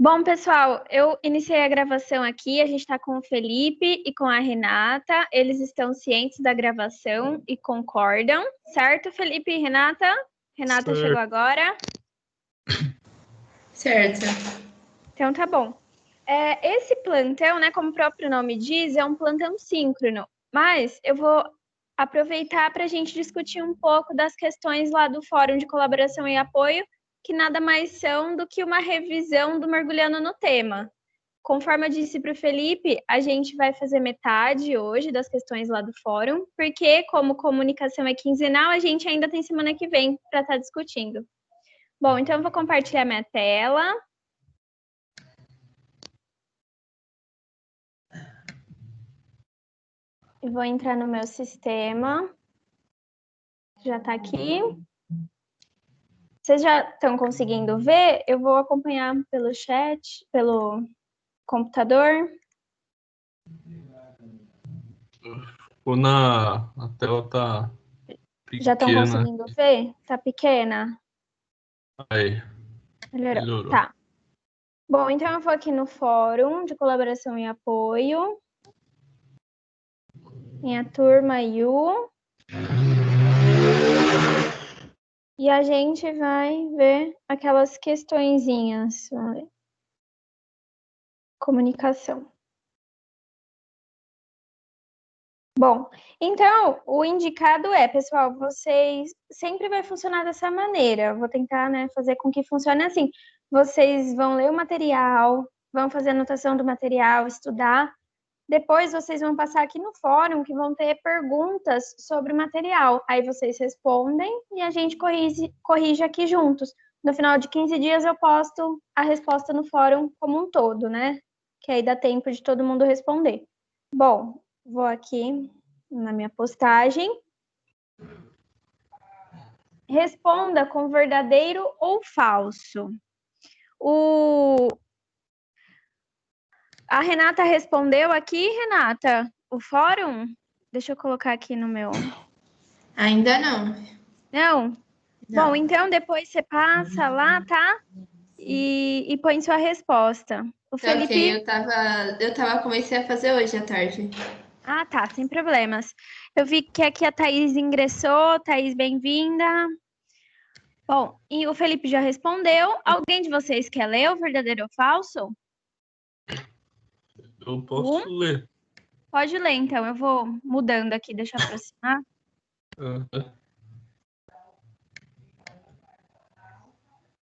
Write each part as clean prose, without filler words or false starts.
Bom, pessoal, eu iniciei a gravação aqui. A gente está com o Felipe e com a Renata. Eles estão cientes da gravação e concordam, certo, Felipe e Renata? Renata Certo. chegou agora. Certo. Então tá bom. Esse plantão, né, como o próprio nome diz, é um plantão síncrono. Mas eu vou aproveitar para a gente discutir um pouco das questões lá do Fórum de Colaboração e Apoio, que nada mais são do que uma revisão do Mergulhando no Tema. Conforme eu disse para o Felipe, a gente vai fazer metade hoje das questões lá do fórum, porque como comunicação é quinzenal, a gente ainda tem semana que vem para estar discutindo. Bom, então eu vou compartilhar minha tela. E vou entrar no meu sistema. Já está aqui. Vocês já estão conseguindo ver? Eu vou acompanhar pelo chat, pelo computador. A tela tá pequena. Já estão conseguindo ver? Tá pequena? Aí. Melhorou. Tá. Bom, então eu vou aqui no Fórum de Colaboração e Apoio. Minha turma U. E a gente vai ver aquelas questõezinhas. Vamos ver. Comunicação. Bom, então, o indicado pessoal, vocês sempre vai funcionar dessa maneira. Eu vou tentar, fazer com que funcione assim. Vocês vão ler o material, vão fazer anotação do material, estudar. Depois vocês vão passar aqui no fórum que vão ter perguntas sobre o material. Aí vocês respondem e a gente corrige aqui juntos. No final de 15 dias eu posto a resposta no fórum como um todo, né? Que aí dá tempo de todo mundo responder. Bom, vou aqui na minha postagem. Responda com verdadeiro ou falso. A Renata respondeu aqui, Renata, o fórum? Deixa eu colocar aqui no meu... Ainda não. Não? Bom, então depois você passa lá, tá? E põe sua resposta. O Felipe... Ok, eu comecei a fazer hoje à tarde. Ah, tá, sem problemas. Eu vi que aqui a Thaís ingressou. Thaís, bem-vinda. Bom, e o Felipe já respondeu. Alguém de vocês quer ler o verdadeiro ou falso? Eu posso ler. Pode ler, então. Eu vou mudando aqui, deixa eu aproximar.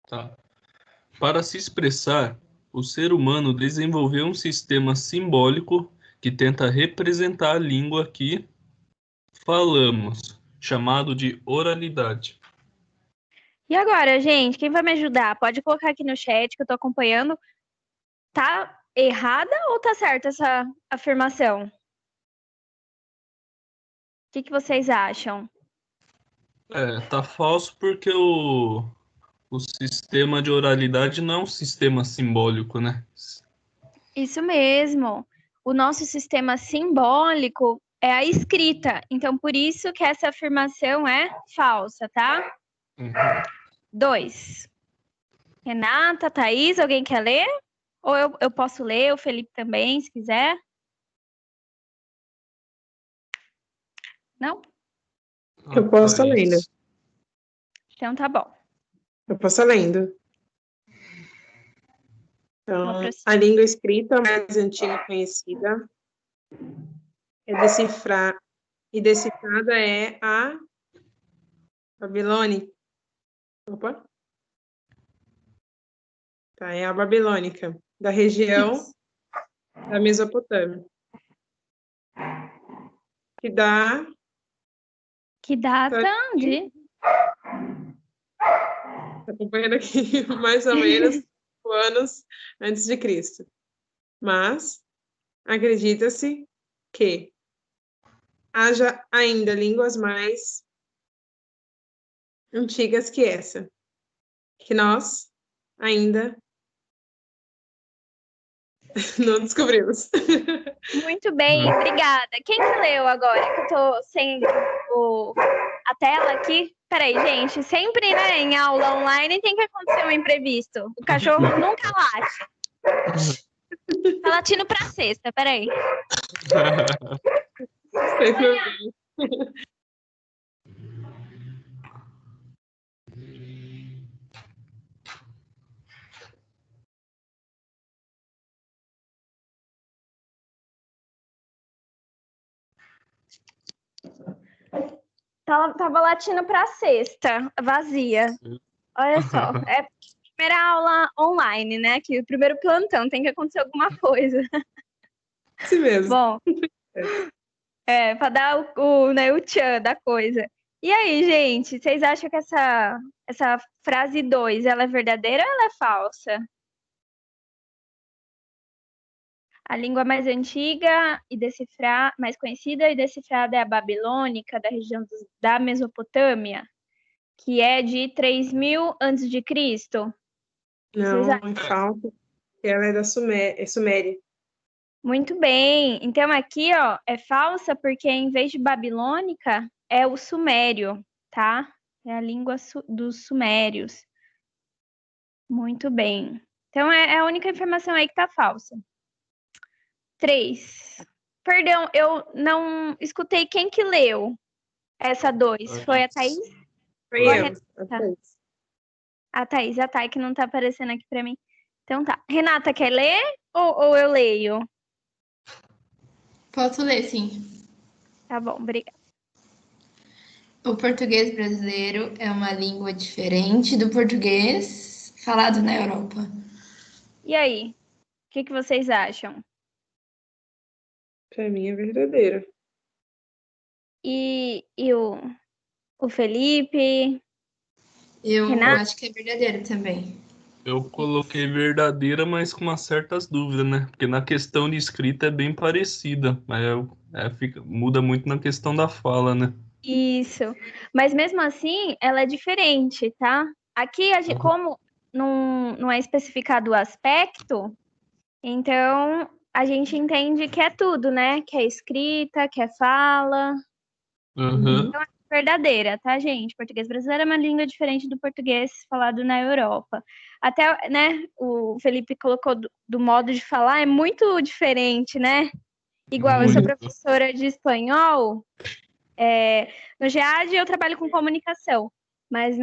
Tá. Para se expressar, o ser humano desenvolveu um sistema simbólico que tenta representar a língua que falamos, chamado de oralidade. E agora, gente, quem vai me ajudar? Pode colocar aqui no chat que eu tô acompanhando. Tá errada ou tá certa essa afirmação? O que vocês acham? Tá falso porque o sistema de oralidade não é um sistema simbólico, né? Isso mesmo. O nosso sistema simbólico é a escrita. Então, por isso que essa afirmação é falsa, tá? 2. Renata, Thaís, alguém quer ler? Ou eu posso ler, o Felipe também, se quiser. Não? Eu posso estar lendo. Então tá bom. Eu posso estar lendo. Então, a língua escrita mais antiga conhecida e decifrada é a babilônica. Opa! Tá, é a babilônica, da região da Mesopotâmia. Que data de... Tá acompanhando aqui mais ou menos 5 anos antes de Cristo. Mas acredita-se que haja ainda línguas mais antigas que essa, que nós ainda não descobrimos. Muito bem, obrigada. Quem que leu agora? Que eu tô sem a tela aqui. Peraí, gente, sempre, em aula online tem que acontecer um imprevisto. O cachorro nunca late. Tá latindo pra sexta, peraí. Sempre ouvi. Tava latindo pra sexta, vazia. Olha só, é primeira aula online, né? Que o primeiro plantão tem que acontecer alguma coisa. Assim mesmo. Bom, pra dar né, o tchan da coisa. E aí, gente, vocês acham que essa frase 2, ela é verdadeira ou ela é falsa? A língua mais antiga e mais conhecida e decifrada é a babilônica, da região da Mesopotâmia, que é de 3000 antes de Cristo. Não, é falsa. Ela é da Suméria. Muito bem. Então aqui, ó, é falsa porque em vez de babilônica é o sumério, tá? É a língua dos sumérios. Muito bem. Então é a única informação aí que tá falsa. 3. Perdão, eu não escutei quem que leu essa 2. Foi a Thaís? Foi Ou a eu. Renata? A Thaís, a Thay que não tá aparecendo aqui pra mim. Então tá. Renata, quer ler ou eu leio? Posso ler, sim. Tá bom, obrigada. O português brasileiro é uma língua diferente do português falado na Europa. E aí? O que vocês acham? Pra mim é verdadeira. E o Felipe? Eu Renata? acho que é verdadeiro também. Eu coloquei verdadeira, mas com umas certas dúvidas, né? Porque na questão de escrita é bem parecida, mas muda muito na questão da fala, né? Isso. Mas mesmo assim, ela é diferente, tá? Aqui, como não é especificado o aspecto, então a gente entende que é tudo, né? Que é escrita, que é fala. Uhum. Então é verdadeira, tá, gente? Português brasileiro é uma língua diferente do português falado na Europa. Até, né, o Felipe colocou do modo de falar, é muito diferente, né? Igual, eu sou Muito. professora de espanhol, no GEAD eu trabalho com comunicação, mas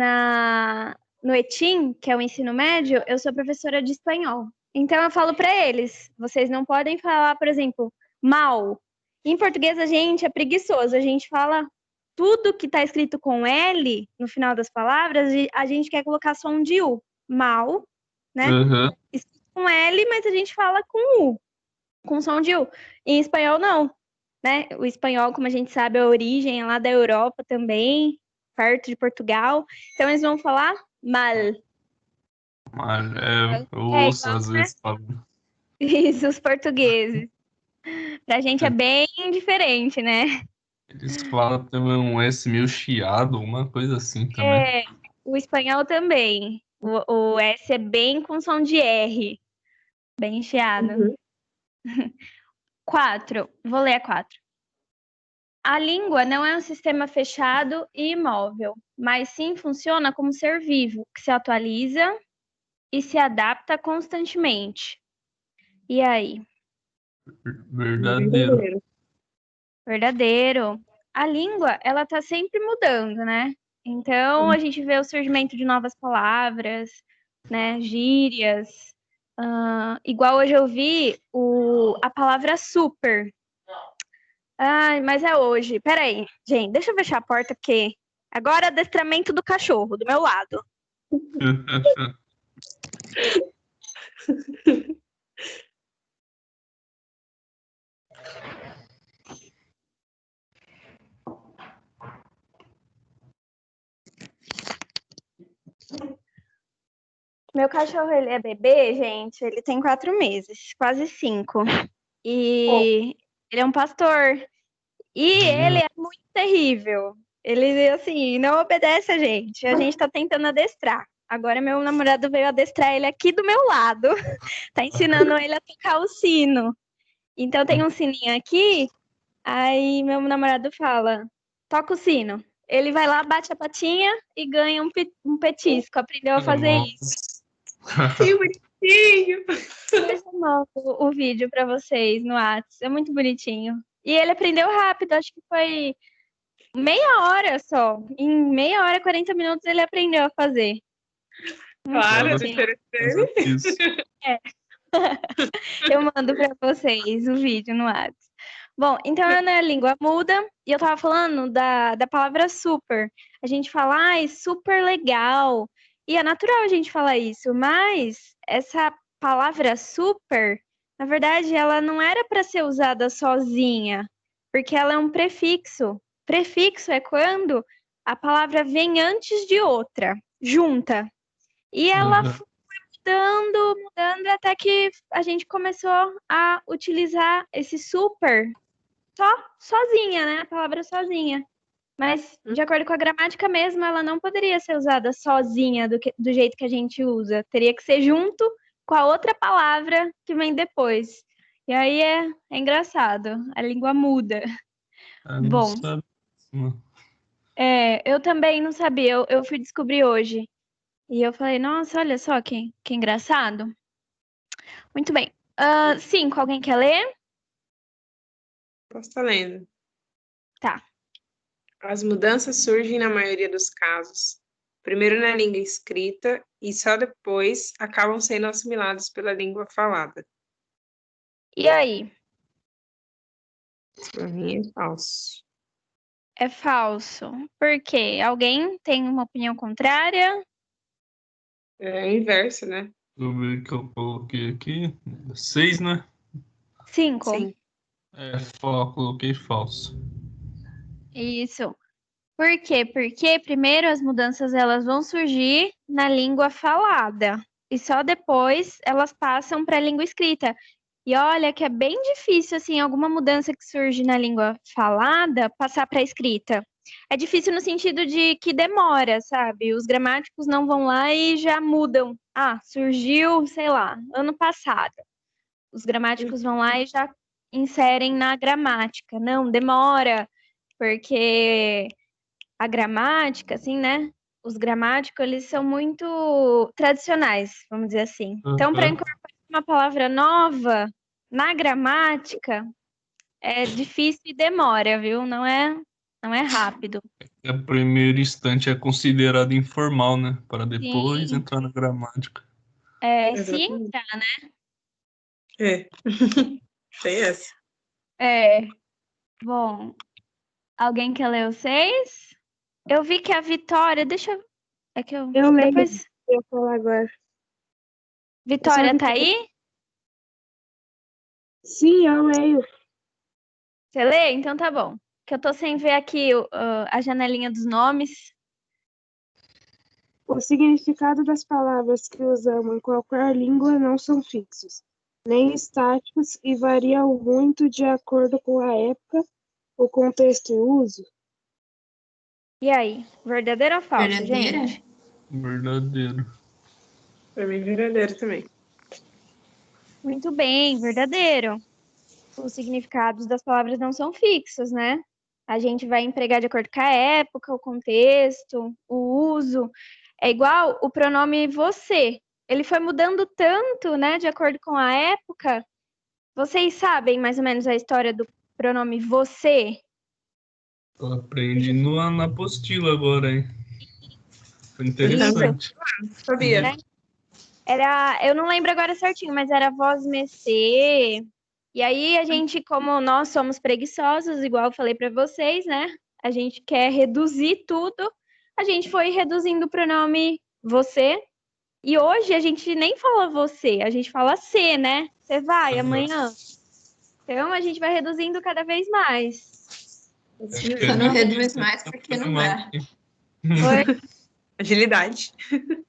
no ETIM, que é o ensino médio, eu sou professora de espanhol. Então eu falo para eles, vocês não podem falar, por exemplo, mal. Em português a gente é preguiçoso, a gente fala tudo que está escrito com L no final das palavras, a gente quer colocar som de U. Mal, né? Uhum. Escrito com L, mas a gente fala com U, com som de U. Em espanhol, não. Né? O espanhol, como a gente sabe, a origem é lá da Europa também, perto de Portugal. Então eles vão falar mal. Mas eu ouço Igual, às né? vezes falando. Isso, os portugueses. Pra gente é bem diferente, né? Eles falam também um S meio chiado, uma coisa assim também. O espanhol também. O S é bem com som de R, bem chiado. 4. Vou ler a 4. A língua não é um sistema fechado e imóvel, mas sim funciona como ser vivo, que se atualiza e se adapta constantemente. E aí? Verdadeiro. Verdadeiro. A língua, ela tá sempre mudando, né? Então, a gente vê o surgimento de novas palavras, né? Gírias. Igual hoje eu vi a palavra super. Ai, mas é hoje. Peraí, gente, deixa eu fechar a porta, porque agora é adestramento do cachorro, do meu lado. Meu cachorro, ele é bebê, gente, ele tem 4 meses, quase 5. E ele é um pastor. E ele é muito terrível. Ele, assim, não obedece a gente. A gente tá tentando adestrar. Agora meu namorado veio adestrar ele aqui do meu lado. Tá ensinando ele a tocar o sino. Então tem um sininho aqui, aí meu namorado fala, toca o sino. Ele vai lá, bate a patinha e ganha um petisco. Aprendeu a fazer isso. Que bonitinho. Depois eu mando o vídeo pra vocês no WhatsApp. É muito bonitinho. E ele aprendeu rápido, acho que foi meia hora só. Em meia hora, 40 minutos, ele aprendeu a fazer. Claro, Claro. do interesse dele. Isso. Eu mando pra vocês o vídeo no WhatsApp. Bom, então é na língua muda, e eu tava falando da palavra super. A gente fala, ai, super legal. E é natural a gente falar isso, mas essa palavra super, na verdade, ela não era para ser usada sozinha, porque ela é um prefixo. Prefixo é quando a palavra vem antes de outra, junta. E ela Uhum. mudando, até que a gente começou a utilizar esse super sozinha, né? A palavra sozinha. Mas, de acordo com a gramática mesmo, ela não poderia ser usada sozinha do jeito que a gente usa. Teria que ser junto com a outra palavra que vem depois. E aí é engraçado, a língua muda. Eu não Bom, sabia. eu também não sabia, eu fui descobrir hoje. E eu falei, nossa, olha só que engraçado. Muito bem. 5, alguém quer ler? Posso estar lendo. Tá. As mudanças surgem na maioria dos casos, primeiro na língua escrita e só depois acabam sendo assimiladas pela língua falada. E aí? Para mim é falso. É falso. Por quê? Alguém tem uma opinião contrária? É o inverso, né? Deixa eu ver o que eu coloquei aqui. 6, né? 5. Sim. Coloquei falso. Isso. Por quê? Porque primeiro as mudanças elas vão surgir na língua falada e só depois elas passam para a língua escrita. E olha que é bem difícil assim alguma mudança que surge na língua falada passar para a escrita. É difícil no sentido de que demora, sabe? Os gramáticos não vão lá e já mudam. Ah, surgiu, sei lá, ano passado. Os gramáticos vão lá e já inserem na gramática. Não, demora, porque a gramática, assim, né? Os gramáticos, eles são muito tradicionais, vamos dizer assim. Então, para Uhum. incorporar uma palavra nova na gramática, é difícil e demora, viu? Não é rápido. O primeiro instante é considerado informal, né? Para depois Sim, entrar na gramática. se Exatamente. entrar, né? É. Tem essa. Bom, alguém quer ler os 6? Eu vi que a Vitória, deixa eu... É que eu... Eu lembro Depois... que eu ia falar agora. Vitória, tá aí? Sim, eu leio. Você lê? Então tá bom. Que eu tô sem ver aqui a janelinha dos nomes. O significado das palavras que usamos em qualquer língua não são fixos, nem estáticos e variam muito de acordo com a época, o contexto e o uso. E aí? Verdadeiro ou falso, Verdadeira? gente? Verdadeiro. Para mim, verdadeiro também. Muito bem, verdadeiro. Os significados das palavras não são fixos, né? A gente vai empregar de acordo com a época, o contexto, o uso. É igual o pronome você. Ele foi mudando tanto, né, de acordo com a época. Vocês sabem mais ou menos a história do pronome você? Eu aprendi na apostila agora, hein? Foi Isso. interessante. Sabia? Né? Eu não lembro agora certinho, mas era voz mercê. E aí a gente, como nós somos preguiçosos, igual eu falei para vocês, né? A gente quer reduzir tudo. A gente foi reduzindo o pronome você. E hoje a gente nem fala você, a gente fala você, né? Você vai amanhã. Então a gente vai reduzindo cada vez mais. Só não reduz mais porque não dá. Foi Agilidade.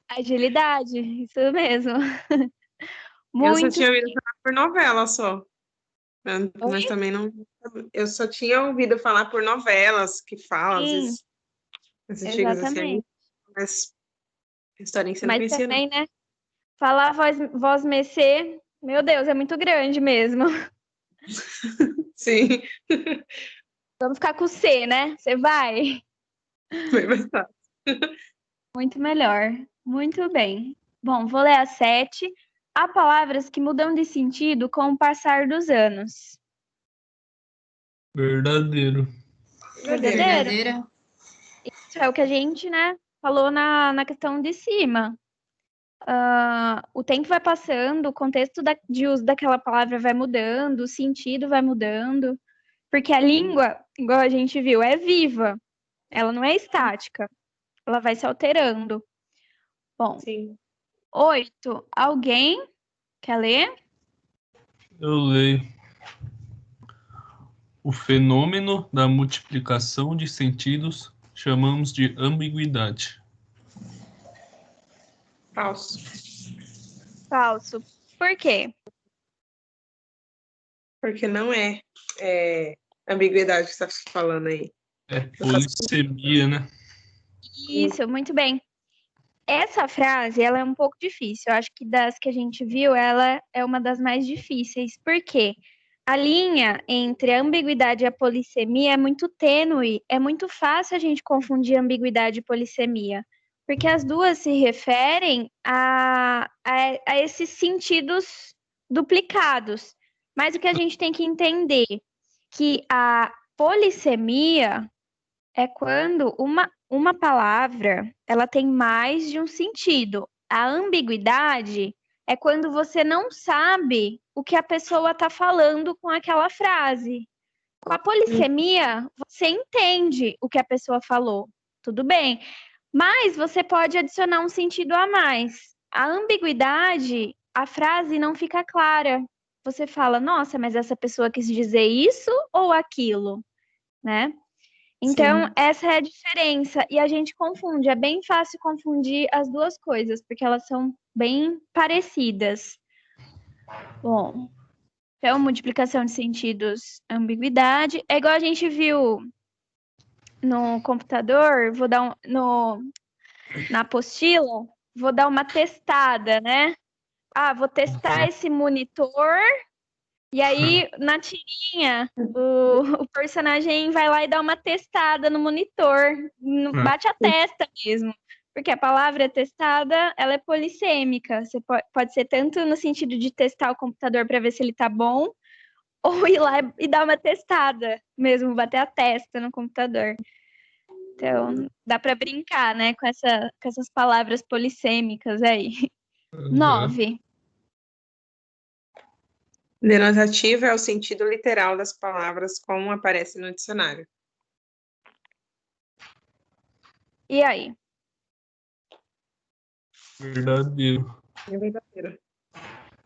agilidade, isso mesmo. Eu só Muito. tinha ouvido falar por novela só. Mas também não. Eu só tinha ouvido falar por novelas que falam, às Sim, vezes, as antigas assim, exatamente. mas a história você não Mas conhecia, não. também, né? Falar voz mercê, meu Deus, é muito grande mesmo. Sim, Vamos ficar com o C, né? Você vai. foi bastante. Muito melhor. Muito bem. Bom, vou ler a 7. Há palavras que mudam de sentido com o passar dos anos. Verdadeiro. Verdadeiro? Verdadeira? Isso é o que a gente, né, falou na questão de cima. O tempo vai passando, o contexto de uso daquela palavra vai mudando, o sentido vai mudando, porque a língua, igual a gente viu, é viva, ela não é estática, ela vai se alterando. Bom, Sim. 8. Alguém quer ler? Eu leio. O fenômeno da multiplicação de sentidos chamamos de ambiguidade. Falso. Falso. Por quê? Porque não é ambiguidade que você está falando aí. É polissemia, né? Isso, muito bem. Essa frase, ela é um pouco difícil. Eu acho que das que a gente viu, ela é uma das mais difíceis. Por quê? A linha entre a ambiguidade e a polissemia é muito tênue. É muito fácil a gente confundir ambiguidade e polissemia. Porque as duas se referem a esses sentidos duplicados. Mas o que a gente tem que entender que a polissemia é quando uma palavra ela tem mais de um sentido. A ambiguidade é quando você não sabe o que a pessoa está falando com aquela frase. Com a polissemia, você entende o que a pessoa falou, tudo bem, mas você pode adicionar um sentido a mais. A ambiguidade, a frase não fica clara. Você fala, nossa, mas essa pessoa quis dizer isso ou aquilo, né? Então, Sim. essa é a diferença. E a gente confunde. É bem fácil confundir as duas coisas, porque elas são bem parecidas. Bom, então, multiplicação de sentidos, ambiguidade. É igual a gente viu no computador, na apostila, vou dar uma testada, né? Vou testar esse monitor. E aí, na tirinha, o personagem vai lá e dá uma testada no monitor, bate a testa mesmo. Porque a palavra testada, ela é polissêmica. Você pode ser tanto no sentido de testar o computador para ver se ele tá bom, ou ir lá e dar uma testada mesmo, bater a testa no computador. Então, dá para brincar, né, com essas palavras polissêmicas aí. 9. Denotativo é o sentido literal das palavras como aparece no dicionário. E aí? Verdadeiro. É verdadeiro.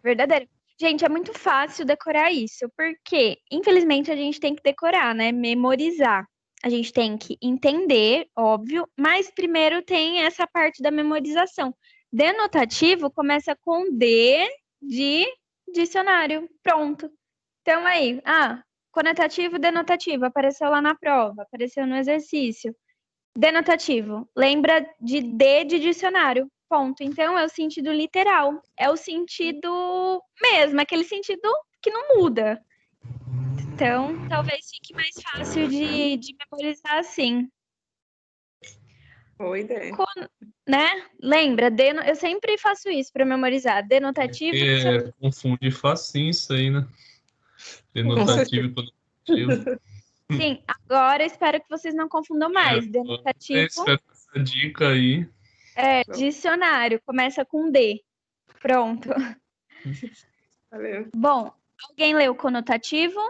Verdadeiro. Gente, é muito fácil decorar isso, porque, infelizmente, a gente tem que decorar, né? Memorizar. A gente tem que entender, óbvio, mas primeiro tem essa parte da memorização. Denotativo começa com D de dicionário. Pronto. Então, aí, conotativo, denotativo, apareceu lá na prova, apareceu no exercício. Denotativo, lembra de D de dicionário. Ponto. Então, é o sentido literal. É o sentido mesmo, aquele sentido que não muda. Então, talvez fique mais fácil de memorizar assim. Boa ideia. Né? Lembra? Eu sempre faço isso para memorizar. Denotativo. Confunde facinho isso aí, né? Denotativo e conotativo. Sim, agora espero que vocês não confundam mais. Denotativo Espero que essa dica aí. é dicionário, começa com D. Pronto. Valeu. Bom, alguém leu conotativo?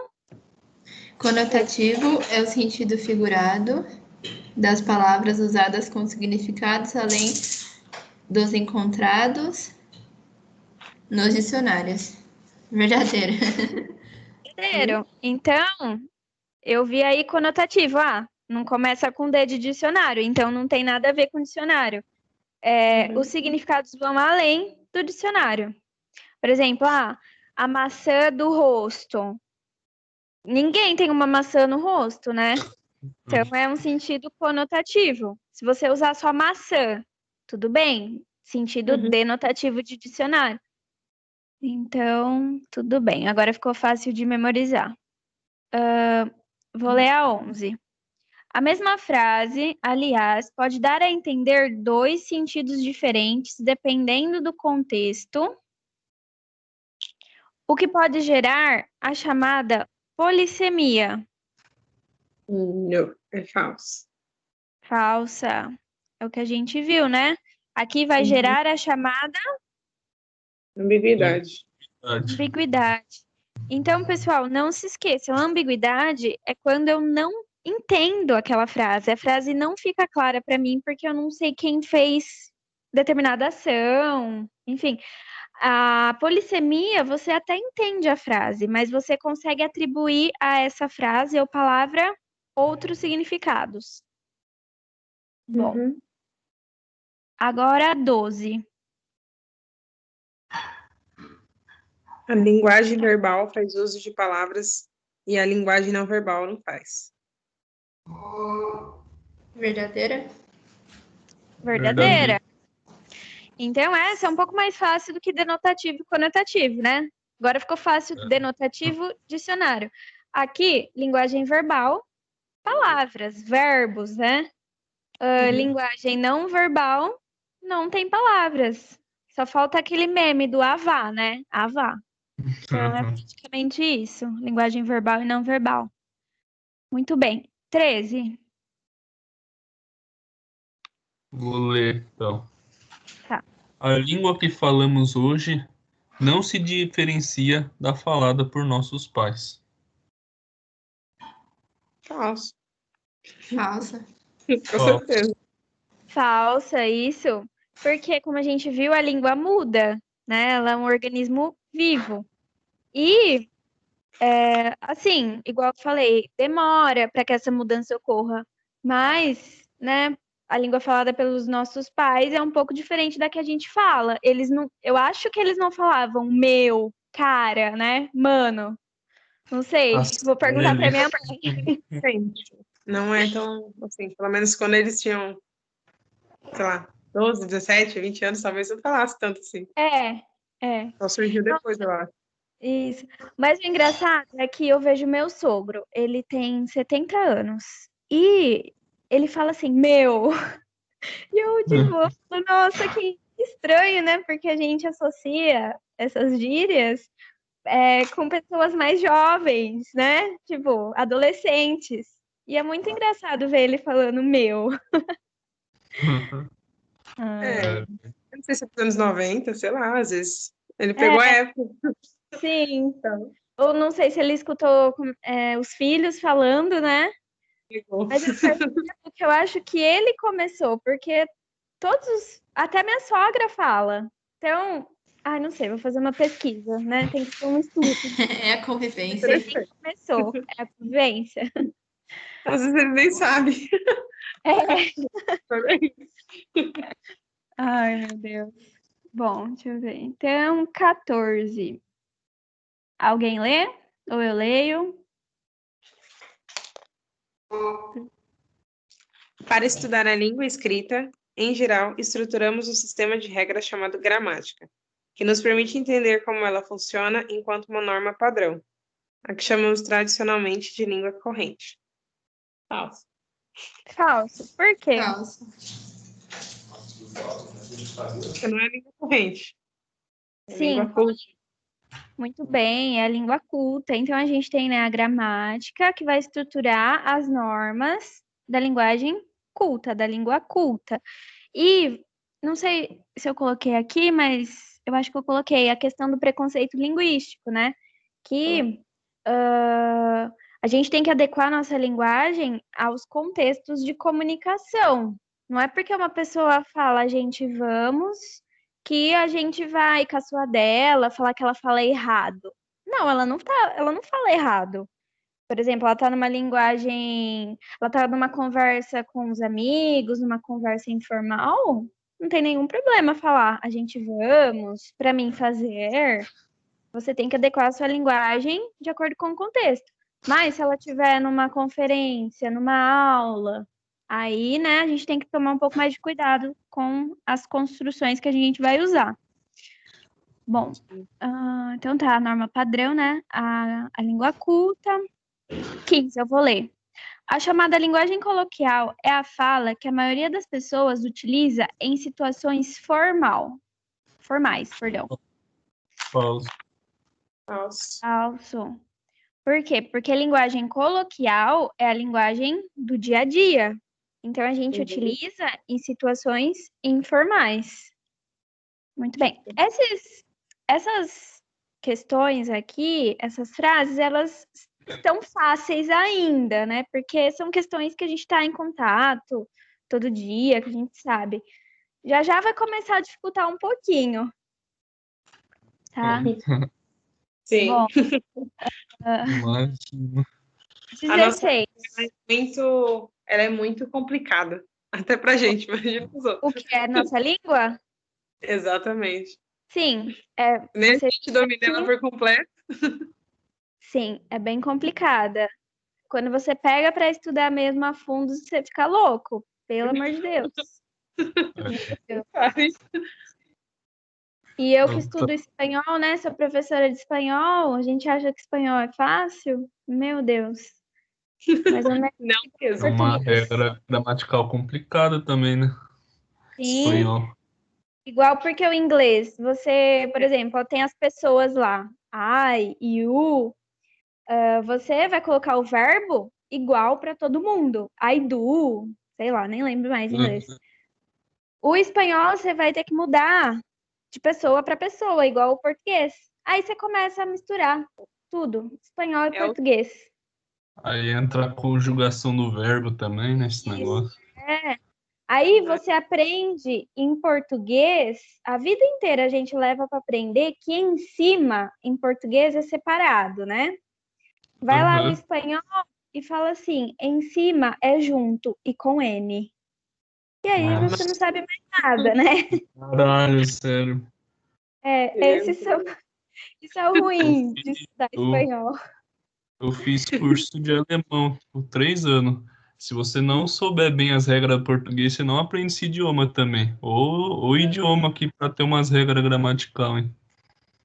Conotativo é o sentido figurado das palavras usadas com significados além dos encontrados nos dicionários. Verdadeiro. Verdadeiro. Então, eu vi aí conotativo. Não começa com D de dicionário, então não tem nada a ver com dicionário. Os significados vão além do dicionário. Por exemplo, a maçã do rosto. Ninguém tem uma maçã no rosto, né? Então é um sentido conotativo. Se você usar só maçã, tudo bem. Sentido denotativo de dicionário. Então, tudo bem. Agora ficou fácil de memorizar. Vou ler a 11. A mesma frase, aliás, pode dar a entender dois sentidos diferentes dependendo do contexto o que pode gerar a chamada polissemia. Não, é falso. Falsa. É o que a gente viu, né? Aqui vai Uhum. gerar a chamada Ambiguidade. ambiguidade. Então, pessoal, não se esqueçam, ambiguidade é quando eu não entendo aquela frase. A frase não fica clara para mim porque eu não sei quem fez determinada ação. Enfim, a polissemia, você até entende a frase, mas você consegue atribuir a essa frase ou palavra outros significados. Bom, Uhum. agora 12. A linguagem verbal faz uso de palavras e a linguagem não verbal não faz. Verdadeira? Verdadeira. Então, essa é um pouco mais fácil do que denotativo e conotativo, né? Agora ficou fácil denotativo, dicionário. Aqui, linguagem verbal, palavras, verbos, né? Linguagem não verbal, não tem palavras. Só falta aquele meme do avá, né? Avá. Então, é praticamente isso. Linguagem verbal e não verbal. Muito bem. 13. Vou ler, então. Tá. A língua que falamos hoje não se diferencia da falada por nossos pais. Falso. Falsa. Com Falso. certeza. Falsa, isso. Porque, como a gente viu, a língua muda, né? Ela é um organismo vivo. E, assim, igual eu falei, demora para que essa mudança ocorra. Mas, né, a língua falada pelos nossos pais é um pouco diferente da que a gente fala. Eles não, eu acho que eles não falavam meu, cara, né? Mano. Não sei. Vou perguntar para minha mãe. Gente, não é tão assim. Pelo menos quando eles tinham, sei lá, 12, 17, 20 anos, talvez não falasse tanto assim. É. Só surgiu depois, eu acho. Isso. Mas o engraçado é que eu vejo meu sogro, ele tem 70 anos. E ele fala assim, meu. E eu, tipo, falo, nossa, que estranho, né? Porque a gente associa essas gírias com pessoas mais jovens, né? Tipo, adolescentes. E é muito engraçado ver ele falando meu. É, eu não sei se é dos anos 90, sei lá, às vezes. Ele É, pegou a época. sim. Então, Ou não sei se ele escutou os filhos falando, né? pegou. Mas eu percebo que eu acho que ele começou, porque até minha sogra fala. Então, não sei, vou fazer uma pesquisa, né? Tem que ser um estudo. É a convivência. Sei quem começou, é a convivência. Às vezes ele nem sabe. Ai, meu Deus. Bom, deixa eu ver. Então, 14. Alguém lê? Ou eu leio? Para estudar a língua escrita, em geral, estruturamos um sistema de regras chamado gramática, que nos permite entender como ela funciona enquanto uma norma padrão, a que chamamos tradicionalmente de língua corrente. Falso. Falso. Por quê? Falsa. Porque não é língua corrente. É Sim, língua culta. muito bem, é a língua culta. Então, a gente tem, né, a gramática, que vai estruturar as normas da linguagem culta, da língua culta. E não sei se eu coloquei aqui, mas eu acho que eu coloquei a questão do preconceito linguístico, né? Que a gente tem que adequar nossa linguagem aos contextos de comunicação. Não é porque uma pessoa fala a gente vamos que a gente vai caçoar dela, falar que ela fala errado. Não, ela não fala errado. Por exemplo, ela tá numa linguagem, ela tá numa conversa com os amigos, numa conversa informal, não tem nenhum problema falar, a gente vamos, para mim fazer. Você tem que adequar a sua linguagem de acordo com o contexto. Mas se ela estiver numa conferência, numa aula, aí, né, a gente tem que tomar um pouco mais de cuidado com as construções que a gente vai usar. Bom, então tá, a norma padrão, né? A língua culta. 15, eu vou ler. A chamada linguagem coloquial é a fala que a maioria das pessoas utiliza em situações formais, perdão. Falso. Falso. Falso. Por quê? Porque linguagem coloquial é a linguagem do dia a dia. Então, a gente utiliza em situações informais. Muito bem. Essas questões aqui, essas frases, elas estão fáceis ainda, né? Porque são questões que a gente está em contato todo dia, que a gente sabe. Já já vai começar a dificultar um pouquinho, tá? Sim. Bom, Imagina. A nossa 16. ela é muito complicada. Até pra gente, imagina pros O outros. que é nossa língua? Exatamente. Sim, Nem a você gente domina ela por completo. sim, é bem complicada. Quando você pega para estudar mesmo a fundo, você fica louco. Pelo amor de Deus. Meu Deus. E eu que estudo espanhol, né? Sou professora de espanhol. A gente acha que espanhol é fácil? Meu Deus. Mais ou menos Não É mesmo. uma português. regra gramatical complicada também, né? Sim. Espanhol. Igual porque o inglês, você, por exemplo, tem as pessoas lá, I, you, você vai colocar o verbo igual para todo mundo. I do, sei lá, nem lembro mais inglês. O espanhol você vai ter que mudar de pessoa para pessoa, igual o português. Aí você começa a misturar tudo, espanhol e É o português. Aí entra a conjugação do verbo também, nesse negócio. É. Aí você aprende em português, a vida inteira a gente leva para aprender que em cima, em português, é separado, né? Vai lá no espanhol e fala assim, em cima é junto e com N. E aí você não sabe mais nada, né? Caralho, sério. Isso é o ruim de estudar Eu, espanhol. eu fiz curso de alemão por 3 anos. Se você não souber bem as regras do português, você não aprende esse idioma também. Ou o idioma aqui para ter umas regras gramaticais, hein?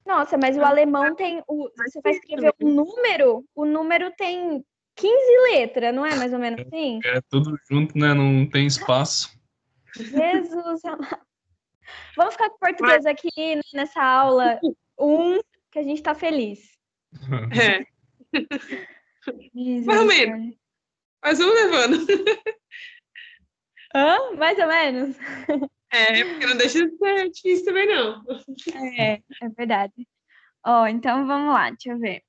Nossa, mas o alemão tem. Você vai escrever um número, o número tem 15 letras, não é mais ou menos assim? É tudo junto, né? Não tem espaço. Jesus amado. Vamos ficar com português aqui nessa aula 1, que a gente tá feliz. É, mais ou menos. Misericórdia. Mas vamos levando. Hã? Mais ou menos? É, porque não deixa de ser difícil também, não. É verdade. Ó, então vamos lá, deixa eu ver.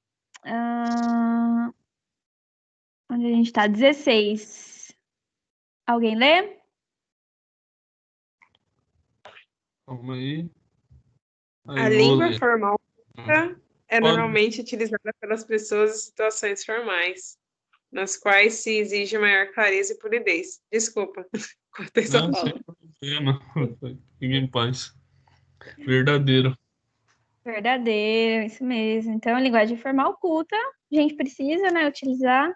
Onde a gente tá? 16. Alguém lê? Calma aí. A Aí vou língua ler. formal é Pode- normalmente utilizada pelas pessoas em situações formais, nas quais se exige maior clareza e polidez. Desculpa, cortei sua Não, sem fala. problema. Fique em paz. Verdadeiro. Verdadeiro, isso mesmo. Então, linguagem formal culta, a gente precisa, né, utilizar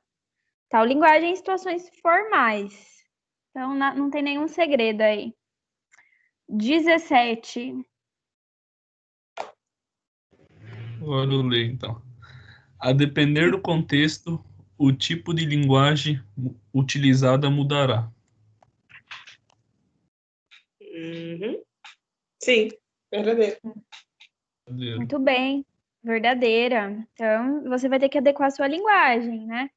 tal linguagem em situações formais. Então, não tem nenhum segredo aí. 17. Agora eu leio, então. A depender do contexto, o tipo de linguagem utilizada mudará. Uhum. Sim, verdadeiro. Verdadeiro. Muito bem, verdadeira. Então, você vai ter que adequar a sua linguagem, né?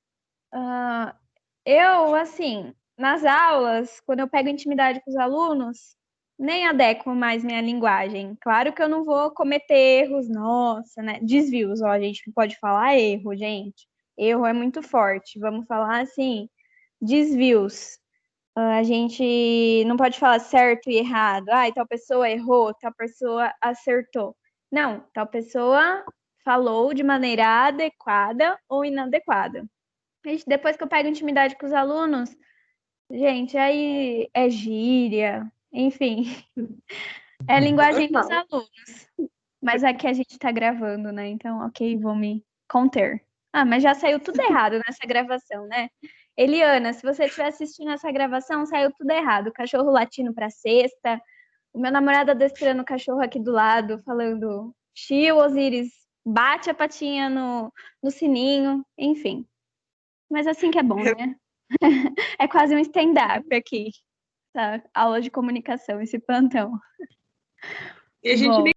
Eu, assim, nas aulas, quando eu pego intimidade com os alunos, nem adequo mais minha linguagem. Claro que eu não vou cometer erros, nossa, né? Desvios, ó, a gente não pode falar erro, gente. Erro é muito forte. Vamos falar assim, desvios. A gente não pode falar certo e errado. Ah, tal pessoa errou, tal pessoa acertou. Não, tal pessoa falou de maneira adequada ou inadequada. Depois que eu pego intimidade com os alunos, gente, aí é gíria, enfim, é linguagem dos alunos. Mas aqui a gente tá gravando, né? Então, ok, vou me conter. Ah, mas já saiu tudo errado nessa gravação, né? Eliana, se você estiver assistindo essa gravação, saiu tudo errado. O cachorro latindo pra cesta, o meu namorado adestrando o cachorro aqui do lado, falando Chiu, Osiris, bate a patinha no sininho, enfim. Mas assim que é bom, né? É quase um stand-up aqui, essa aula de comunicação, esse plantão. E a gente Bom,